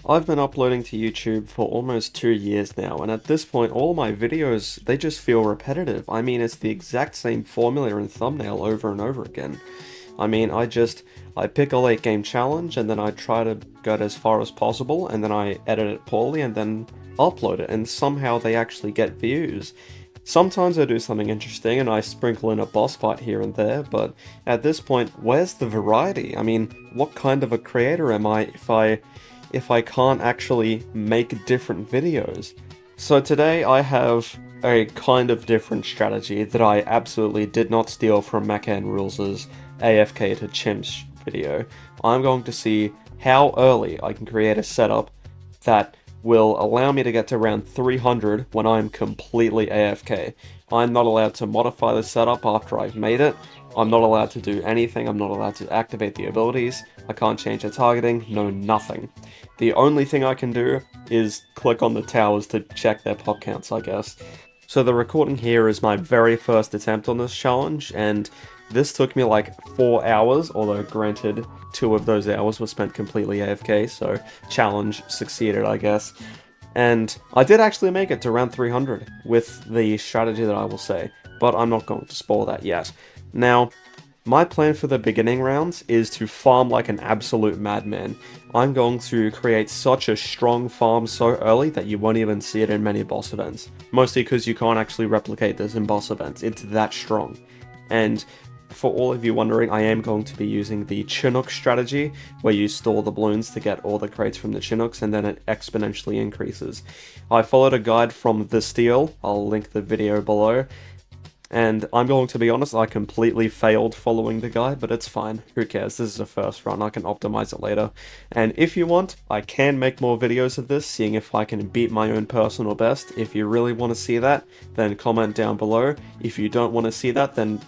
I've been uploading to YouTube for almost 2 years now, and at this point, all my videos, they just feel repetitive. I mean, it's the exact same formula and thumbnail over and over again. I mean, I pick a late game challenge, and then I try to get as far as possible, and then I edit it poorly, and then upload it, and somehow they actually get views. Sometimes I do something interesting and I sprinkle in a boss fight here and there, but at this point, where's the variety? I mean, what kind of a creator am I if I can't actually make different videos? So today I have a kind of different strategy that I absolutely did not steal from Macan Rules' AFK to Chimps video. I'm going to see how early I can create a setup that will allow me to get to round 300 when I'm completely AFK. I'm not allowed to modify the setup after I've made it. I'm not allowed to do anything. I'm not allowed to activate the abilities. I can't change the targeting. No, nothing. The only thing I can do is click on the towers to check their pop counts, I guess. So the recording here is my very first attempt on this challenge, and this took me like 4 hours, although granted, 2 of those hours were spent completely AFK, so challenge succeeded, I guess. And I did actually make it to round 300 with the strategy that I will say, but I'm not going to spoil that yet. Now, my plan for the beginning rounds is to farm like an absolute madman. I'm going to create such a strong farm so early that you won't even see it in many boss events. Mostly because you can't actually replicate this in boss events, it's that strong. And for all of you wondering, I am going to be using the Chinook strategy, where you store the Bloons to get all the crates from the Chinooks, and then it exponentially increases. I followed a guide from The Steel, I'll link the video below, and I'm going to be honest, I completely failed following the guide, but it's fine, who cares, this is a first run, I can optimize it later. And if you want, I can make more videos of this, seeing if I can beat my own personal best. If you really want to see that, then comment down below. If you don't want to see that, then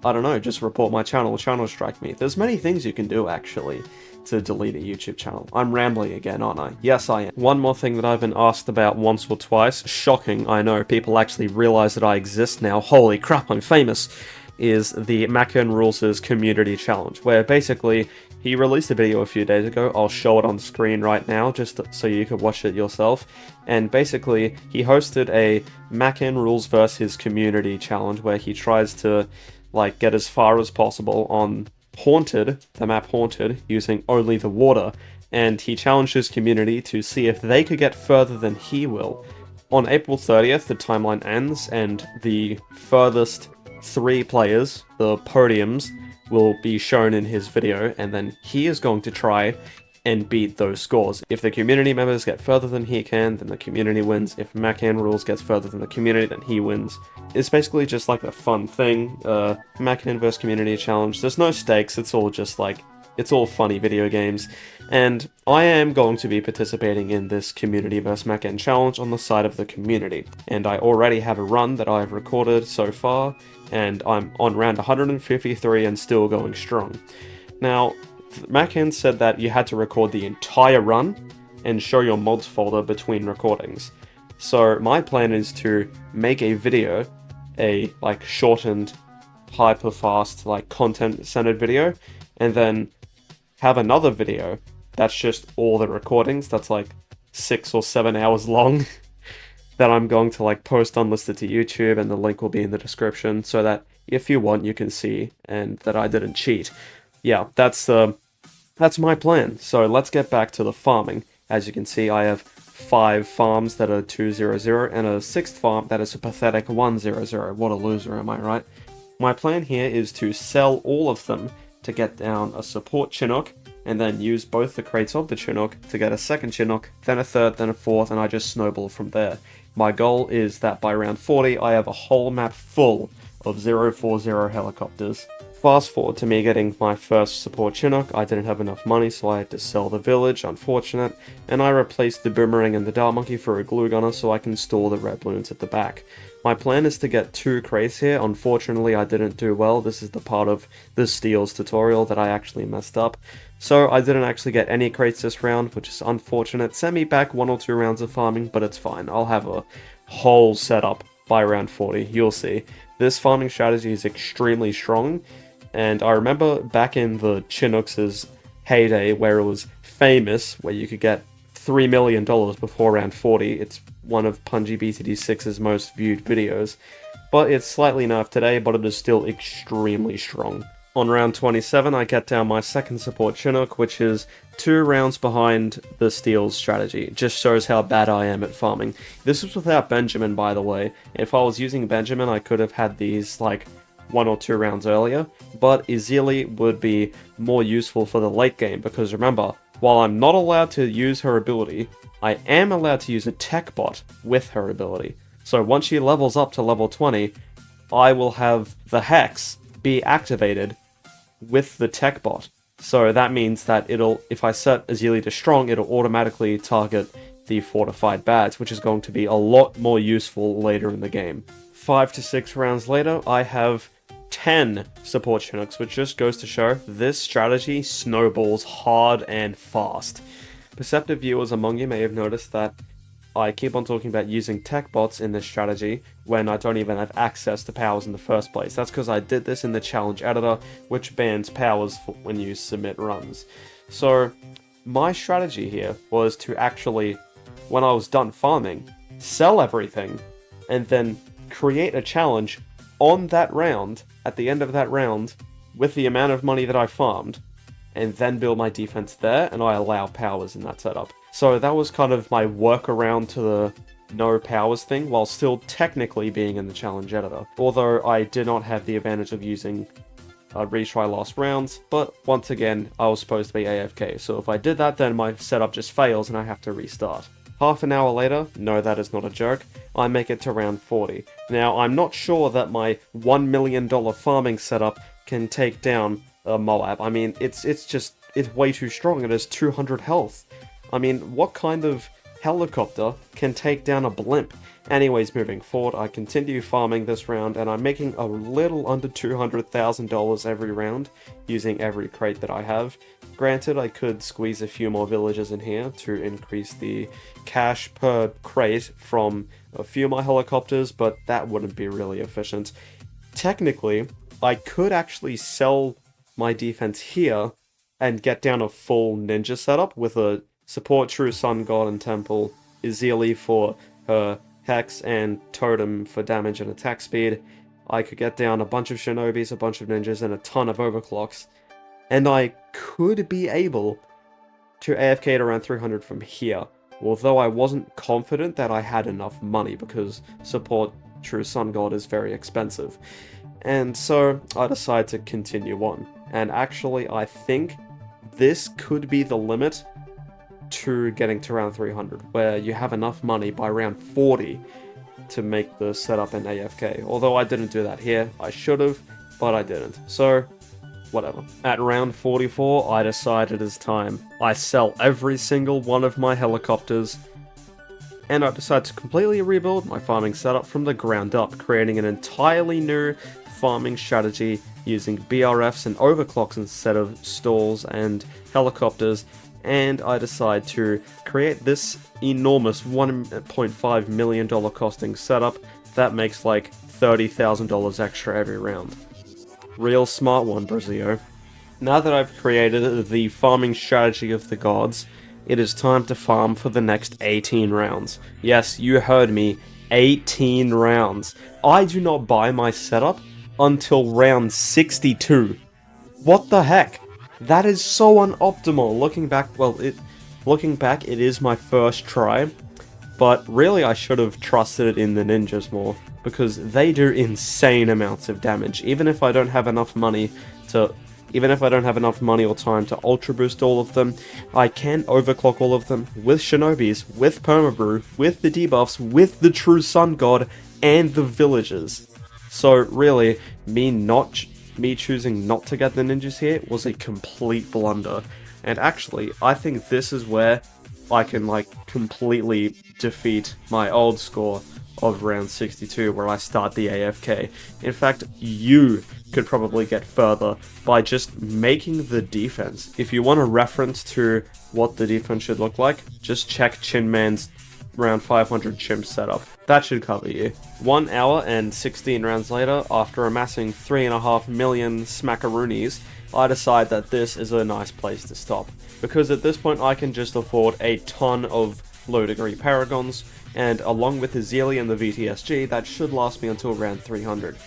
I don't know, just report my channel strike me. There's many things you can do, actually, to delete a YouTube channel. I'm rambling again, aren't I? Yes, I am. One more thing that I've been asked about once or twice, shocking, I know, people actually realize that I exist now, holy crap, I'm famous, is the Macan Rules' community challenge, where basically, he released a video a few days ago, I'll show it on screen right now, just so you could watch it yourself, and basically, he hosted a Macan Rules vs. community challenge, where he tries to like get as far as possible on Haunted, the map Haunted, using only the water, and he challenged his community to see if they could get further than he will. On April 30th, the timeline ends, and the furthest 3 players, the podiums, will be shown in his video, and then he is going to try and beat those scores. If the community members get further than he can, then the community wins. If Macan Rules gets further than the community, then he wins. It's basically just like a fun thing, Macan vs community challenge. There's no stakes, it's all just like, it's all funny video games. And I am going to be participating in this community vs Macan challenge on the side of the community. And I already have a run that I've recorded so far, and I'm on round 153 and still going strong. Now, Macan said that you had to record the entire run and show your mods folder between recordings. So my plan is to make a video, a like shortened, hyper-fast, like content-centered video, and then have another video that's just all the recordings, that's like 6 or 7 hours long, that I'm going to like post unlisted to YouTube, and the link will be in the description, so that if you want, you can see, and that I didn't cheat. Yeah, that's my plan. So let's get back to the farming. As you can see, I have 5 farms that are 200 and a 6th farm that is a pathetic 100. What a loser, am I right? My plan here is to sell all of them to get down a support Chinook, and then use both the crates of the Chinook to get a 2nd Chinook, then a 3rd, then a 4th, and I just snowball from there. My goal is that by round 40, I have a whole map full of 040 helicopters. Fast forward to me getting my first support Chinook. I didn't have enough money, so I had to sell the village, unfortunate, and I replaced the boomerang and the dart monkey for a glue gunner so I can store the red balloons at the back. My plan is to get 2 crates here. Unfortunately, I didn't do well. This is the part of the Steels tutorial that I actually messed up. So I didn't actually get any crates this round, which is unfortunate. Sent me back 1 or 2 rounds of farming, but it's fine. I'll have a whole setup by round 40, you'll see. This farming strategy is extremely strong, and I remember back in the Chinooks' heyday where it was famous, where you could get $3 million before round 40. It's one of Punji BTD6's most viewed videos, but it's slightly nerfed today, but it is still extremely strong. On round 27, I get down my second support Chinook, which is 2 rounds behind the Steel's strategy. It just shows how bad I am at farming. This was without Benjamin, by the way. If I was using Benjamin, I could have had these, like, 1 or 2 rounds earlier, but Izili would be more useful for the late game, because remember, while I'm not allowed to use her ability, I am allowed to use a tech bot with her ability. So once she levels up to level 20, I will have the Hex be activated with the tech bot. So that means that if I set Azili to strong, it'll automatically target the fortified bats, which is going to be a lot more useful later in the game. 5 to 6 rounds later, I have 10 support Chinooks, which just goes to show this strategy snowballs hard and fast. Perceptive viewers among you may have noticed that I keep on talking about using tech bots in this strategy when I don't even have access to powers in the first place. That's because I did this in the challenge editor, which bans powers when you submit runs. So my strategy here was to actually, when I was done farming, sell everything and then create a challenge on that round, at the end of that round, with the amount of money that I farmed, and then build my defense there, and I allow powers in that setup. So that was kind of my workaround to the no powers thing, while still technically being in the challenge editor. Although I did not have the advantage of using retry lost rounds, but once again, I was supposed to be AFK, so if I did that, then my setup just fails and I have to restart. Half an hour later, no, that is not a joke, I make it to round 40. Now, I'm not sure that my $1 million farming setup can take down a Moab. I mean, it's way too strong. It has 200 health. I mean, what kind of helicopter can take down a blimp? Anyways, moving forward, I continue farming this round, and I'm making a little under $200,000 every round, using every crate that I have. Granted, I could squeeze a few more villages in here to increase the cash per crate from a few of my helicopters, but that wouldn't be really efficient. Technically, I could actually sell my defense here and get down a full ninja setup with a support True Sun God and Temple, Izili for her Hex and Totem for damage and attack speed. I could get down a bunch of Shinobis, a bunch of ninjas, and a ton of overclocks. And I could be able to AFK at around 300 from here, although I wasn't confident that I had enough money because support True Sun God is very expensive. And so I decided to continue on. And actually, I think this could be the limit to getting to round 300, where you have enough money by round 40 to make the setup in AFK. Although I didn't do that here, I should have, but I didn't. So, whatever. At round 44, I decided it's time. I sell every single one of my helicopters, and I decided to completely rebuild my farming setup from the ground up, creating an entirely new farming strategy using BRFs and overclocks instead of stalls and helicopters, and I decide to create this enormous $1.5 million costing setup that makes like $30,000 extra every round. Real smart one, Brazio. Now that I've created the farming strategy of the gods, it is time to farm for the next 18 rounds. Yes, you heard me, 18 rounds. I do not buy my setup until round 62. What the heck? That is so unoptimal. Looking back, it is my first try, but really I should have trusted it in the ninjas more, because they do insane amounts of damage. Even if I don't have enough money or time to ultra boost all of them, I can overclock all of them with shinobis, with permabrew, with the debuffs, with the True Sun God, and the villagers. So really, me choosing not to get the ninjas here was a complete blunder. And actually, I think this is where I can completely defeat my old score of round 62 where I start the AFK. In fact, you could probably get further by just making the defense. If you want a reference to what the defense should look like, just check Chinman's round 500 chimp setup. That should cover you. 1 hour and 16 rounds later, after amassing 3.5 million smackaroonies, I decide that this is a nice place to stop, because at this point I can just afford a ton of low degree paragons, and along with the Zealy and the VTSG, that should last me until round 300.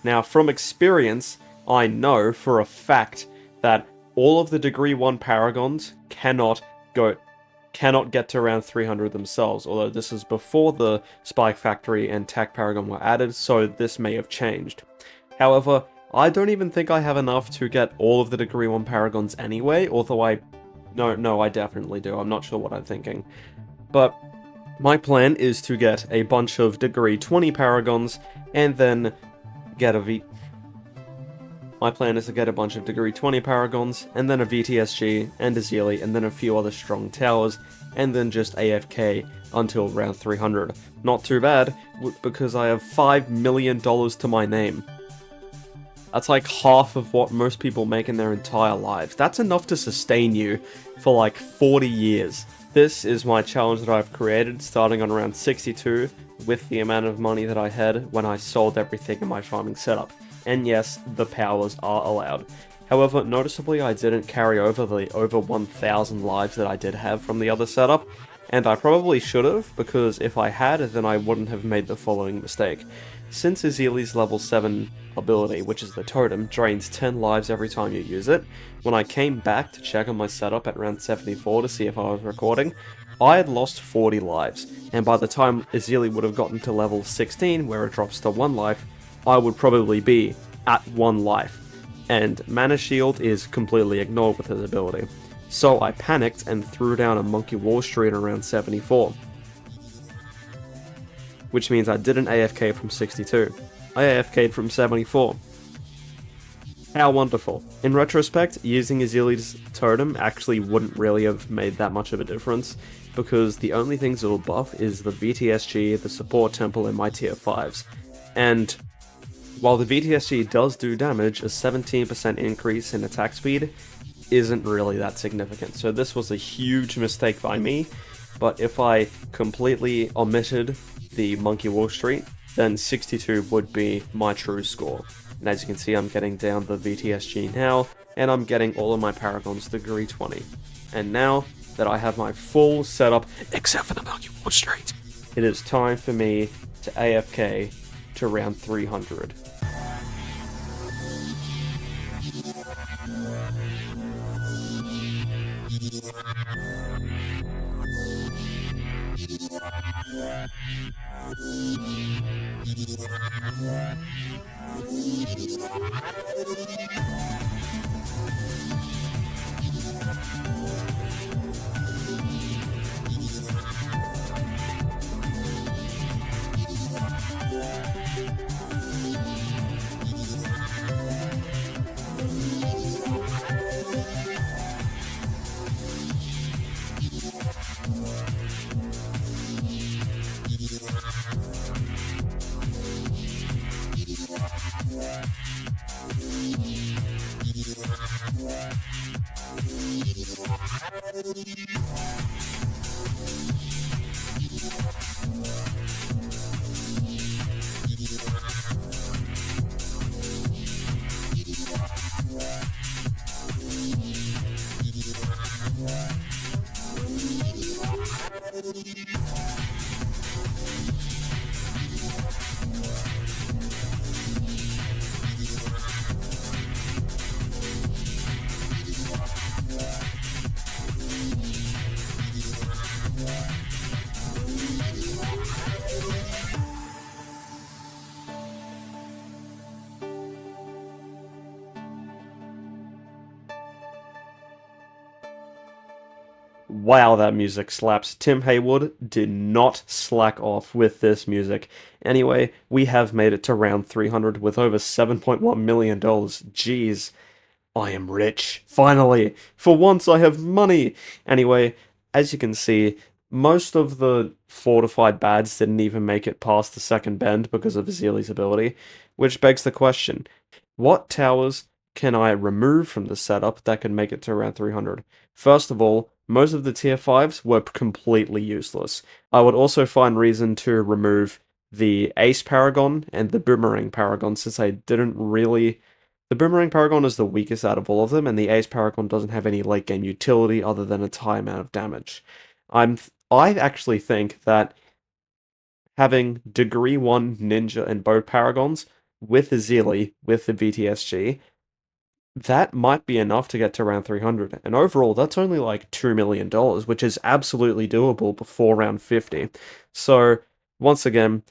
Now, from experience, I know for a fact that all of the degree 1 paragons cannot get to round 300 themselves, although this is before the Spike Factory and Tac Paragon were added, so this may have changed. However, I don't even think I have enough to get all of the degree 1 paragons anyway, although No, I definitely do. I'm not sure what I'm thinking. But my plan is to get a bunch of degree 20 paragons, and then get a My plan is to get a bunch of degree 20 paragons, and then a VTSG, and a Zealy, and then a few other strong towers, and then just AFK until round 300. Not too bad, because I have $5 million to my name. That's like half of what most people make in their entire lives. That's enough to sustain you for like 40 years. This is my challenge that I've created, starting on around 62, with the amount of money that I had when I sold everything in my farming setup. And yes, the powers are allowed. However, noticeably I didn't carry over the over 1,000 lives that I did have from the other setup, and I probably should have, because if I had, then I wouldn't have made the following mistake. Since Zealy's level 7 ability, which is the totem, drains 10 lives every time you use it, when I came back to check on my setup at round 74 to see if I was recording, I had lost 40 lives, and by the time Zealy would have gotten to level 16, where it drops to 1 life, I would probably be at 1 life, and Mana Shield is completely ignored with his ability. So I panicked and threw down a Monkey Wall Street around 74. Which means I didn't AFK from 62. I AFK'd from 74. How wonderful. In retrospect, using Zealy's totem actually wouldn't really have made that much of a difference, because the only things it'll buff is the VTSG, the Support Temple, and my tier 5s. And while the VTSG does do damage, a 17% increase in attack speed isn't really that significant. So this was a huge mistake by me, but if I completely omitted the Monkey Wall Street, then 62 would be my true score. And as you can see, I'm getting down the VTSG now, and I'm getting all of my Paragons degree 20. And now that I have my full setup, except for the Monkey Wall Street, it is time for me to AFK to round 300. Wow, that music slaps. Tim Haywood did not slack off with this music. Anyway, we have made it to round 300 with over $7.1 million. Jeez, I am rich. Finally! For once I have money! Anyway, as you can see, most of the fortified bads didn't even make it past the second bend because of Zealy's ability, which begs the question, what towers can I remove from the setup that can make it to around 300? First of all, most of the tier 5s were completely useless. I would also find reason to remove the Ace Paragon and the Boomerang Paragon, since I didn't really The Boomerang Paragon is the weakest out of all of them, and the Ace Paragon doesn't have any late game utility other than its high amount of damage. I actually think that having Degree 1 Ninja and both Paragons with the Zeely, with the BTSG, that might be enough to get to round 300. And overall, that's only like $2 million, which is absolutely doable before round 50. So, once again,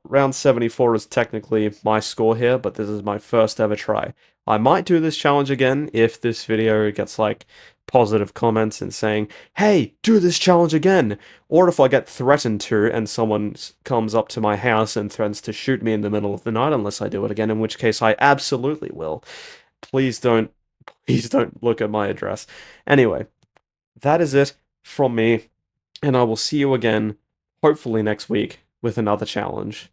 round 74 is technically my score here, but this is my first ever try. I might do this challenge again if this video gets like positive comments and saying, hey, do this challenge again! Or if I get threatened to and someone comes up to my house and threatens to shoot me in the middle of the night unless I do it again, in which case I absolutely will. Please don't, please don't look at my address. Anyway, that is it from me, and I will see you again, hopefully next week, with another challenge.